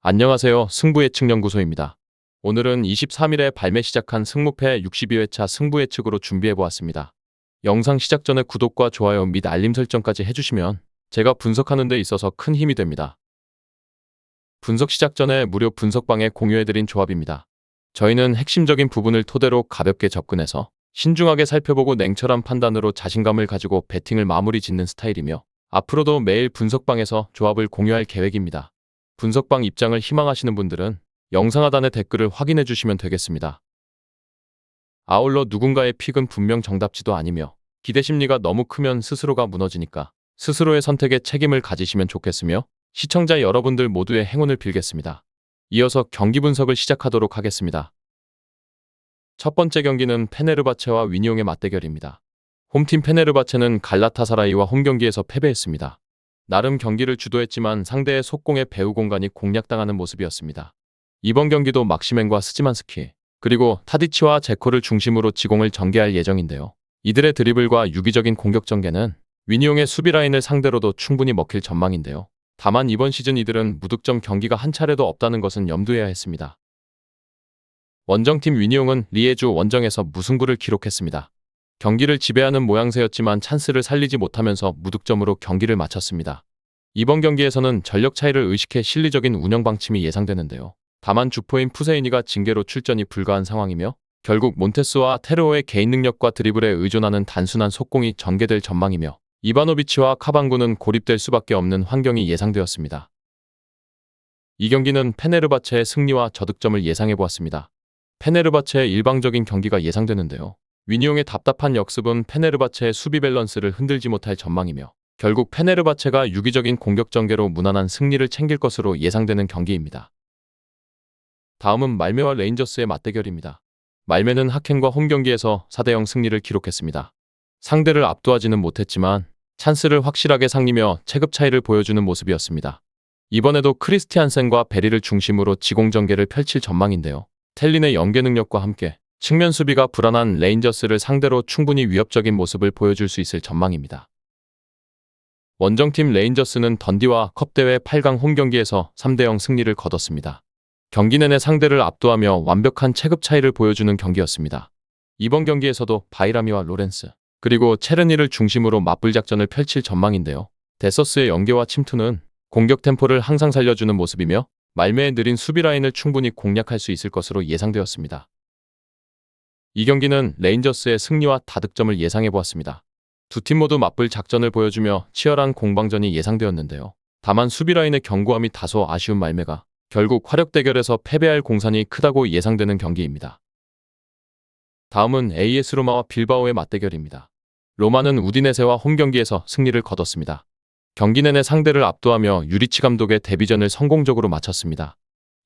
안녕하세요. 승부예측연구소입니다. 오늘은 23일에 발매 시작한 승무패 62회차 승부예측으로 준비해보았습니다. 영상 시작 전에 구독과 좋아요 및 알림 설정까지 해주시면 제가 분석하는 데 있어서 큰 힘이 됩니다. 분석 시작 전에 무료 분석방에 공유해드린 조합입니다. 저희는 핵심적인 부분을 토대로 가볍게 접근해서 신중하게 살펴보고 냉철한 판단으로 자신감을 가지고 배팅을 마무리 짓는 스타일이며 앞으로도 매일 분석방에서 조합을 공유할 계획입니다. 분석방 입장을 희망하시는 분들은 영상 하단의 댓글을 확인해 주시면 되겠습니다. 아울러 누군가의 픽은 분명 정답지도 아니며 기대 심리가 너무 크면 스스로가 무너지니까 스스로의 선택에 책임을 가지시면 좋겠으며 시청자 여러분들 모두의 행운을 빌겠습니다. 이어서 경기 분석을 시작하도록 하겠습니다. 첫 번째 경기는 페네르바체와 위니옹의 맞대결입니다. 홈팀 페네르바체는 갈라타사라이와 홈경기에서 패배했습니다. 나름 경기를 주도했지만 상대의 속공에 배후 공간이 공략당하는 모습이었습니다. 이번 경기도 막시맨과 스지만스키, 그리고 타디치와 제코를 중심으로 지공을 전개할 예정인데요. 이들의 드리블과 유기적인 공격 전개는 위니옹의 수비 라인을 상대로도 충분히 먹힐 전망인데요. 다만 이번 시즌 이들은 무득점 경기가 한 차례도 없다는 것은 염두해야 했습니다. 원정팀 위니옹은 리에주 원정에서 무승부를 기록했습니다. 경기를 지배하는 모양새였지만 찬스를 살리지 못하면서 무득점으로 경기를 마쳤습니다. 이번 경기에서는 전력 차이를 의식해 실리적인 운영 방침이 예상되는데요. 다만 주포인 푸세이니가 징계로 출전이 불가한 상황이며 결국 몬테스와 테르오의 개인 능력과 드리블에 의존하는 단순한 속공이 전개될 전망이며 이바노비치와 카방구는 고립될 수밖에 없는 환경이 예상되었습니다. 이 경기는 페네르바체의 승리와 저득점을 예상해보았습니다. 페네르바체의 일방적인 경기가 예상되는데요. 위니옹의 답답한 역습은 페네르바체의 수비 밸런스를 흔들지 못할 전망이며 결국 페네르바체가 유기적인 공격 전개로 무난한 승리를 챙길 것으로 예상되는 경기입니다. 다음은 말메와 레인저스의 맞대결입니다. 말메는 하켄과 홈경기에서 4대0 승리를 기록했습니다. 상대를 압도하지는 못했지만 찬스를 확실하게 상리며 체급 차이를 보여주는 모습이었습니다. 이번에도 크리스티안센과 베리를 중심으로 지공 전개를 펼칠 전망인데요. 텔린의 연계 능력과 함께 측면 수비가 불안한 레인저스를 상대로 충분히 위협적인 모습을 보여줄 수 있을 전망입니다. 원정팀 레인저스는 던디와 컵대회 8강 홈경기에서 3대0 승리를 거뒀습니다. 경기 내내 상대를 압도하며 완벽한 체급 차이를 보여주는 경기였습니다. 이번 경기에서도 바이라미와 로렌스, 그리고 체르니를 중심으로 맞불 작전을 펼칠 전망인데요. 데서스의 연계와 침투는 공격 템포를 항상 살려주는 모습이며 말메의 느린 수비 라인을 충분히 공략할 수 있을 것으로 예상되었습니다. 이 경기는 레인저스의 승리와 다득점을 예상해보았습니다. 두 팀 모두 맞불 작전을 보여주며 치열한 공방전이 예상되었는데요. 다만 수비 라인의 견고함이 다소 아쉬운 말메가 결국 화력 대결에서 패배할 공산이 크다고 예상되는 경기입니다. 다음은 AS 로마와 빌바오의 맞대결입니다. 로마는 우디네세와 홈경기에서 승리를 거뒀습니다. 경기 내내 상대를 압도하며 유리치 감독의 데뷔전을 성공적으로 마쳤습니다.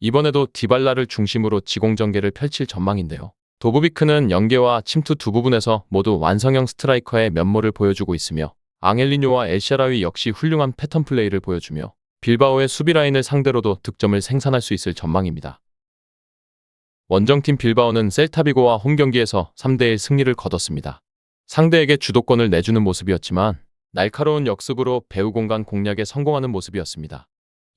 이번에도 디발라를 중심으로 지공 전개를 펼칠 전망인데요. 도브비크는 연계와 침투 두 부분에서 모두 완성형 스트라이커의 면모를 보여주고 있으며 앙헬리뇨와 엘샤라위 역시 훌륭한 패턴 플레이를 보여주며 빌바오의 수비 라인을 상대로도 득점을 생산할 수 있을 전망입니다. 원정팀 빌바오는 셀타비고와 홈경기에서 3대1 승리를 거뒀습니다. 상대에게 주도권을 내주는 모습이었지만 날카로운 역습으로 배후 공간 공략에 성공하는 모습이었습니다.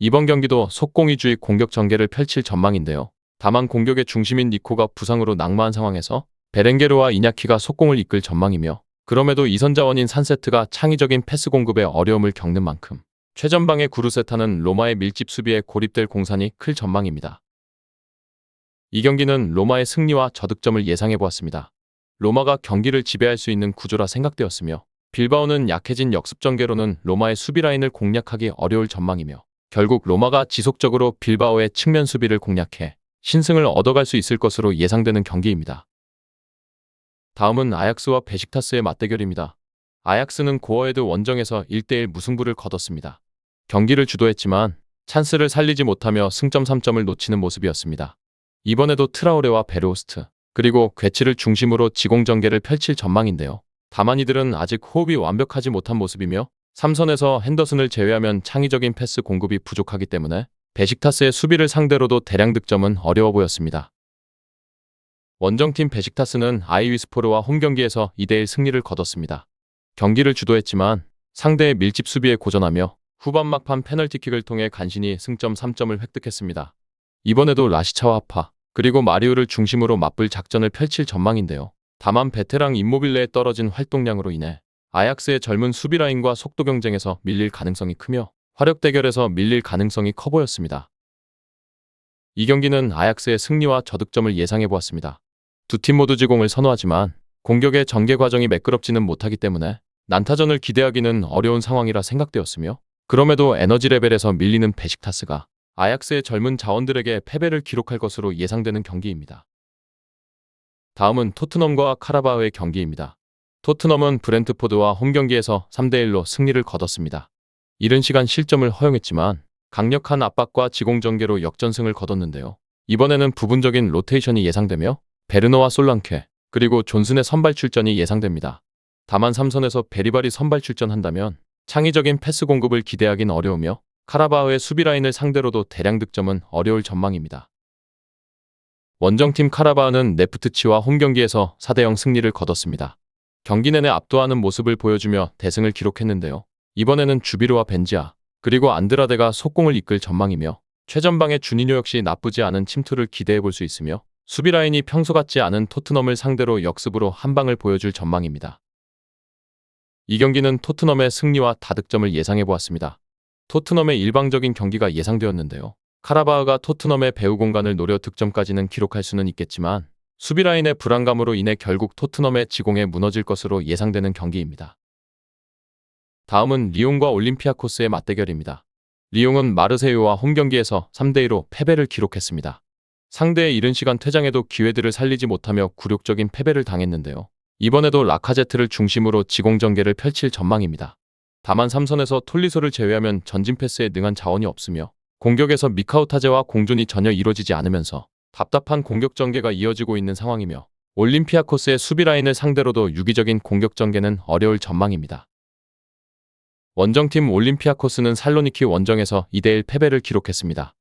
이번 경기도 속공 위주의 공격 전개를 펼칠 전망인데요. 다만 공격의 중심인 니코가 부상으로 낙마한 상황에서 베렌게르와 이냐키가 속공을 이끌 전망이며 그럼에도 이선자원인 산세트가 창의적인 패스 공급에 어려움을 겪는 만큼 최전방의 구르세타는 로마의 밀집 수비에 고립될 공산이 클 전망입니다. 이 경기는 로마의 승리와 저득점을 예상해보았습니다. 로마가 경기를 지배할 수 있는 구조라 생각되었으며 빌바오는 약해진 역습 전개로는 로마의 수비 라인을 공략하기 어려울 전망이며 결국 로마가 지속적으로 빌바오의 측면 수비를 공략해 신승을 얻어갈 수 있을 것으로 예상되는 경기입니다. 다음은 아약스와 베식타스의 맞대결입니다. 아약스는 고어헤드 원정에서 1대1 무승부를 거뒀습니다. 경기를 주도했지만 찬스를 살리지 못하며 승점 3점을 놓치는 모습이었습니다. 이번에도 트라오레와 베르호스트, 그리고 괴치를 중심으로 지공 전개를 펼칠 전망인데요. 다만 이들은 아직 호흡이 완벽하지 못한 모습이며 3선에서 핸더슨을 제외하면 창의적인 패스 공급이 부족하기 때문에 베식타스의 수비를 상대로도 대량 득점은 어려워 보였습니다. 원정팀 베식타스는 아이위스포르와 홈경기에서 2대1 승리를 거뒀습니다. 경기를 주도했지만 상대의 밀집 수비에 고전하며 후반 막판 페널티킥을 통해 간신히 승점 3점을 획득했습니다. 이번에도 라시차와 하파, 그리고 마리우를 중심으로 맞불 작전을 펼칠 전망인데요. 다만 베테랑 임모빌레의 떨어진 활동량으로 인해 아약스의 젊은 수비 라인과 속도 경쟁에서 밀릴 가능성이 크며 화력 대결에서 밀릴 가능성이 커 보였습니다. 이 경기는 아약스의 승리와 저득점을 예상해 보았습니다. 두 팀 모두 지공을 선호하지만 공격의 전개 과정이 매끄럽지는 못하기 때문에 난타전을 기대하기는 어려운 상황이라 생각되었으며, 그럼에도 에너지 레벨에서 밀리는 베식타스가 아약스의 젊은 자원들에게 패배를 기록할 것으로 예상되는 경기입니다. 다음은 토트넘과 카라바흐의 경기입니다. 토트넘은 브렌트포드와 홈경기에서 3대1로 승리를 거뒀습니다. 이른 시간 실점을 허용했지만 강력한 압박과 지공전개로 역전승을 거뒀는데요. 이번에는 부분적인 로테이션이 예상되며 베르너와 솔랑케, 그리고 존슨의 선발 출전이 예상됩니다. 다만 3선에서 베리발이 선발 출전한다면 창의적인 패스 공급을 기대하긴 어려우며 카라바흐의 수비 라인을 상대로도 대량 득점은 어려울 전망입니다. 원정팀 카라바흐는 네프트치와 홈경기에서 4대0 승리를 거뒀습니다. 경기 내내 압도하는 모습을 보여주며 대승을 기록했는데요. 이번에는 주비르와 벤지아, 그리고 안드라데가 속공을 이끌 전망이며 최전방의 주니뇨 역시 나쁘지 않은 침투를 기대해 볼 수 있으며 수비 라인이 평소 같지 않은 토트넘을 상대로 역습으로 한 방을 보여줄 전망입니다. 이 경기는 토트넘의 승리와 다득점을 예상해 보았습니다. 토트넘의 일방적인 경기가 예상되었는데요. 카라바흐가 토트넘의 배후 공간을 노려 득점까지는 기록할 수는 있겠지만 수비 라인의 불안감으로 인해 결국 토트넘의 지공에 무너질 것으로 예상되는 경기입니다. 다음은 리옹과 올림피아코스의 맞대결입니다. 리옹은 마르세유와 홈경기에서 3대2로 패배를 기록했습니다. 상대의 이른 시간 퇴장에도 기회들을 살리지 못하며 굴욕적인 패배를 당했는데요. 이번에도 라카제트를 중심으로 지공전개를 펼칠 전망입니다. 다만 3선에서 톨리소를 제외하면 전진 패스에 능한 자원이 없으며 공격에서 미카우타제와 공존이 전혀 이루어지지 않으면서 답답한 공격 전개가 이어지고 있는 상황이며 올림피아코스의 수비 라인을 상대로도 유기적인 공격 전개는 어려울 전망입니다. 원정팀 올림피아코스는 살로니키 원정에서 2대1 패배를 기록했습니다.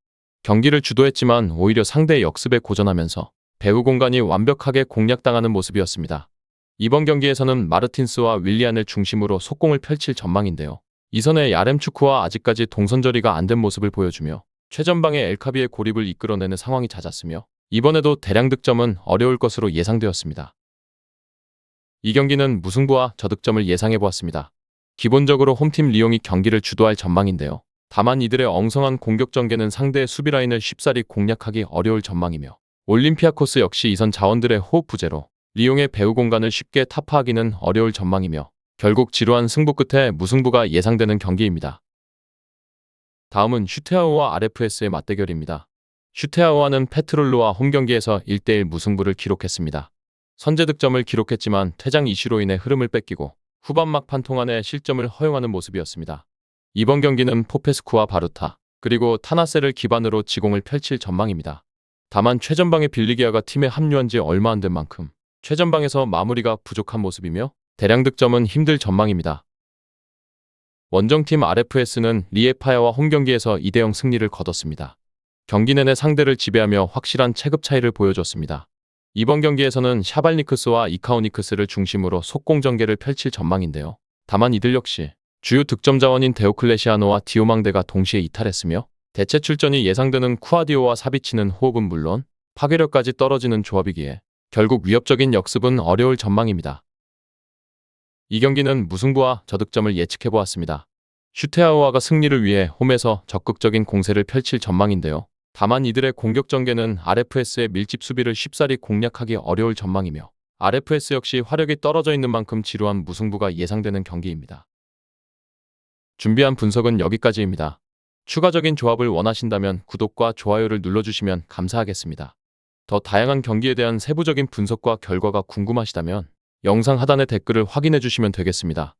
경기를 주도했지만 오히려 상대의 역습에 고전하면서 배후 공간이 완벽하게 공략당하는 모습이었습니다. 이번 경기에서는 마르틴스와 윌리안을 중심으로 속공을 펼칠 전망인데요. 이선의 야렘추크와 아직까지 동선저리가 안 된 모습을 보여주며 최전방의 엘카비의 고립을 이끌어내는 상황이 잦았으며 이번에도 대량 득점은 어려울 것으로 예상되었습니다. 이 경기는 무승부와 저득점을 예상해 보았습니다. 기본적으로 홈팀 리옹이 경기를 주도할 전망인데요. 다만 이들의 엉성한 공격 전개는 상대의 수비 라인을 쉽사리 공략하기 어려울 전망이며 올림피아코스 역시 이선 자원들의 호흡 부재로 리옹의 배후 공간을 쉽게 타파하기는 어려울 전망이며 결국 지루한 승부 끝에 무승부가 예상되는 경기입니다. 다음은 슈테아우와 RFS의 맞대결입니다. 슈테아우와는 페트롤루와 홈경기에서 1대1 무승부를 기록했습니다. 선제 득점을 기록했지만 퇴장 이슈로 인해 흐름을 뺏기고 후반 막판 통안에 실점을 허용하는 모습이었습니다. 이번 경기는 포페스쿠와 바루타, 그리고 타나세를 기반으로 지공을 펼칠 전망입니다. 다만 최전방의 빌리기아가 팀에 합류한 지 얼마 안 된 만큼 최전방에서 마무리가 부족한 모습이며 대량 득점은 힘들 전망입니다. 원정팀 RFS는 리에파야와 홈경기에서 2대0 승리를 거뒀습니다. 경기 내내 상대를 지배하며 확실한 체급 차이를 보여줬습니다. 이번 경기에서는 샤발니크스와 이카오니크스를 중심으로 속공 전개를 펼칠 전망인데요. 다만 이들 역시 주요 득점 자원인 데오클레시아노와 디오망데가 동시에 이탈했으며 대체 출전이 예상되는 쿠아디오와 사비치는 호흡은 물론 파괴력까지 떨어지는 조합이기에 결국 위협적인 역습은 어려울 전망입니다. 이 경기는 무승부와 저득점을 예측해 보았습니다. 슈테아우아가 승리를 위해 홈에서 적극적인 공세를 펼칠 전망인데요. 다만 이들의 공격 전개는 RFS의 밀집 수비를 쉽사리 공략하기 어려울 전망이며 RFS 역시 화력이 떨어져 있는 만큼 지루한 무승부가 예상되는 경기입니다. 준비한 분석은 여기까지입니다. 추가적인 조합을 원하신다면 구독과 좋아요를 눌러주시면 감사하겠습니다. 더 다양한 경기에 대한 세부적인 분석과 결과가 궁금하시다면 영상 하단의 댓글을 확인해 주시면 되겠습니다.